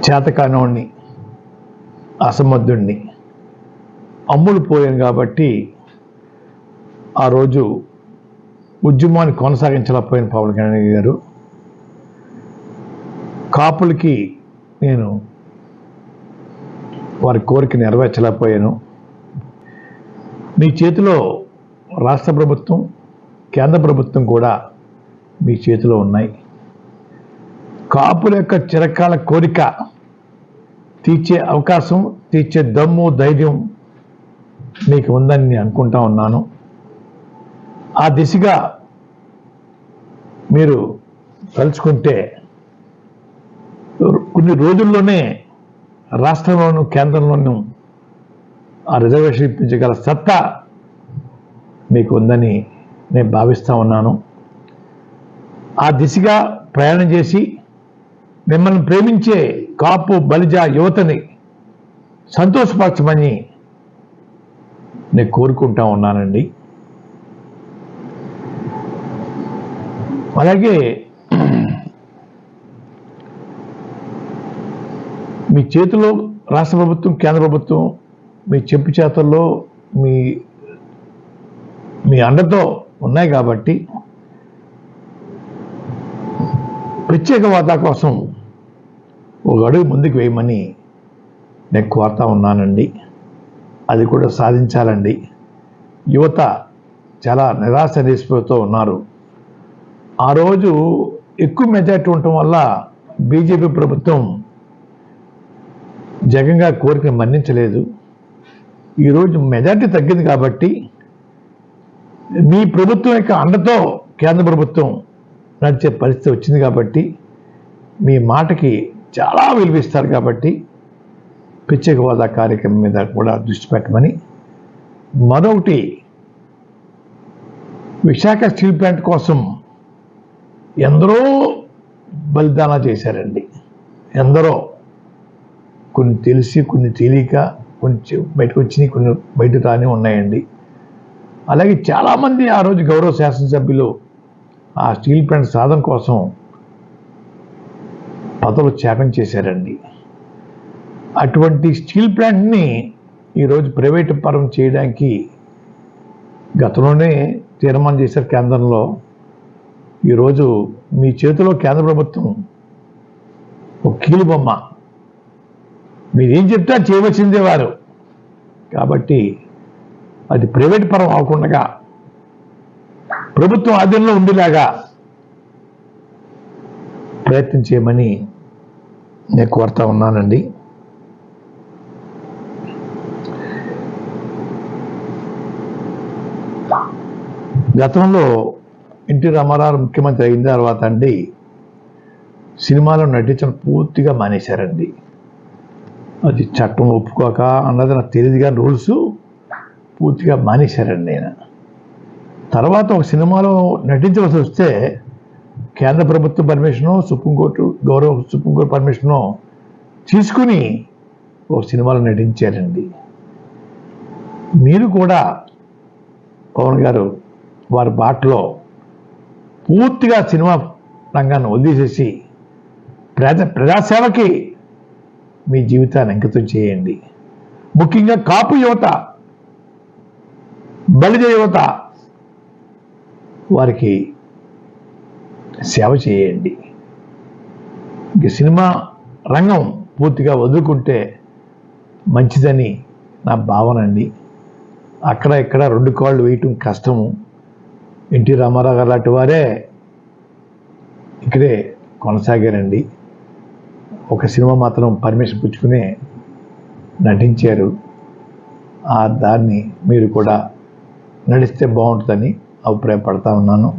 చేతకానోడిని, అసమర్థుణ్ణి అమ్ముడు పోయాను కాబట్టి ఆ రోజు ఉద్యమాన్ని కొనసాగించలేకపోయిన పవన్ కళ్యాణ్ గారు, కాపులకి నేను వారి కోరిక నెరవేర్చలేకపోయాను. మీ చేతిలో రాష్ట్ర ప్రభుత్వం, కేంద్ర ప్రభుత్వం కూడా మీ చేతిలో ఉన్నాయి. కాపుల యొక్క చిరకాల కోరిక తీర్చే అవకాశం, తీర్చే దమ్ము, ధైర్యం మీకు ఉందని నేను అనుకుంటా ఉన్నాను. ఆ దిశగా మీరు తలుచుకుంటే కొన్ని రోజుల్లోనే రాష్ట్రంలోనూ కేంద్రంలోనూ ఆ రిజర్వేషన్ ఇప్పించగల సత్తా మీకు ఉందని నేను భావిస్తూ ఉన్నాను. ఆ దిశగా ప్రయాణం చేసి మిమ్మల్ని ప్రేమించే కాపు బలిజ యువతని సంతోషపరచమని నేను కోరుకుంటా ఉన్నానండి. అలాగే మీ చేతిలో రాష్ట్ర ప్రభుత్వం, కేంద్ర ప్రభుత్వం మీ చెప్పు చేతల్లో మీ అండతో ఉన్నాయి కాబట్టి ప్రత్యేక హోదా కోసం ఒక అడుగు ముందుకు వేయమని నేను కోరుతా ఉన్నానండి. అది కూడా సాధించాలండి. యువత చాలా నిరాశ నిస్పృహతో ఉన్నారు. ఆ రోజు ఎక్కువ మెజార్టీ ఉండటం వల్ల బీజేపీ ప్రభుత్వం జగన్ గారి కోరికను మన్నించలేదు. ఈరోజు మెజార్టీ తగ్గింది కాబట్టి మీ ప్రభుత్వం యొక్క అండతో కేంద్ర ప్రభుత్వం నడిచే పరిస్థితి వచ్చింది కాబట్టి మీ మాటకి చాలా విలువిస్తారు కాబట్టి ప్రత్యేక హోదా కార్యక్రమం మీద కూడా దృష్టి పెట్టమని, మరొకటి విశాఖ స్టీల్ ప్లాంట్ కోసం ఎందరో బలిదానాలు చేశారండి. ఎందరో, కొన్ని తెలిసి, కొన్ని తెలియక, కొంచెం బయటకు వచ్చినాయి, కొన్ని బయట రాని ఉన్నాయండి. అలాగే చాలామంది ఆ రోజు గౌరవ శాసనసభ్యులు ఆ స్టీల్ ప్లాంట్ సాధన కోసం పదవులు త్యాగం చేశారండి. అటువంటి స్టీల్ ప్లాంట్ని ఈరోజు ప్రైవేటు పరం చేయడానికి గతంలోనే తీర్మానం చేశారు కేంద్రంలో. ఈరోజు మీ చేతిలో కేంద్ర ప్రభుత్వం ఒక కీలుబొమ్మ, మీరేం చెప్తే చేయవలసిందే వారు. కాబట్టి అది ప్రైవేట్ పరం అవ్వకుండా ప్రభుత్వం ఆధీనంలో ఉండేలాగా ప్రయత్నం చేయమని నేను కోరుతా ఉన్నానండి. గతంలో ఎన్టీ రామారావు ముఖ్యమంత్రి అయిన తర్వాత అండి సినిమాలో నటించడం పూర్తిగా మానేశారండి. అది చట్టం ఒప్పుకోక అన్నది నాకు తెలియదు కానీ రూల్స్ పూర్తిగా మానేశారండి. ఆయన తర్వాత ఒక సినిమాలో నటించవలసి వస్తే కేంద్ర ప్రభుత్వ పర్మిషను, సుప్రీంకోర్టు పర్మిషను తీసుకుని ఒక సినిమాలో నటించారండి. మీరు కూడా పవన్ గారు వారి బాటలో పూర్తిగా సినిమా రంగాన్ని వదిలేసేసి ప్రజాసేవకి మీ జీవితాన్ని అంకితం చేయండి. ముఖ్యంగా కాపు యువత, బలిజ యువత, వారికి సేవ చేయండి. ఇంక సినిమా రంగం పూర్తిగా వదులుకుంటే మంచిదని నా భావన అండి. అక్కడ ఇక్కడ రెండు కాళ్ళు వేయటం కష్టము. ఎన్టీ రామారావు గారు లాంటి వారే ఇక్కడే కొనసాగారండి. ఒక సినిమా మాత్రం పర్మిషన్ పుచ్చుకుని నటించారు. ఆ దాన్ని మీరు కూడా నడిస్తే బాగుంటుందని అభిప్రాయపడతా ఉన్నాను.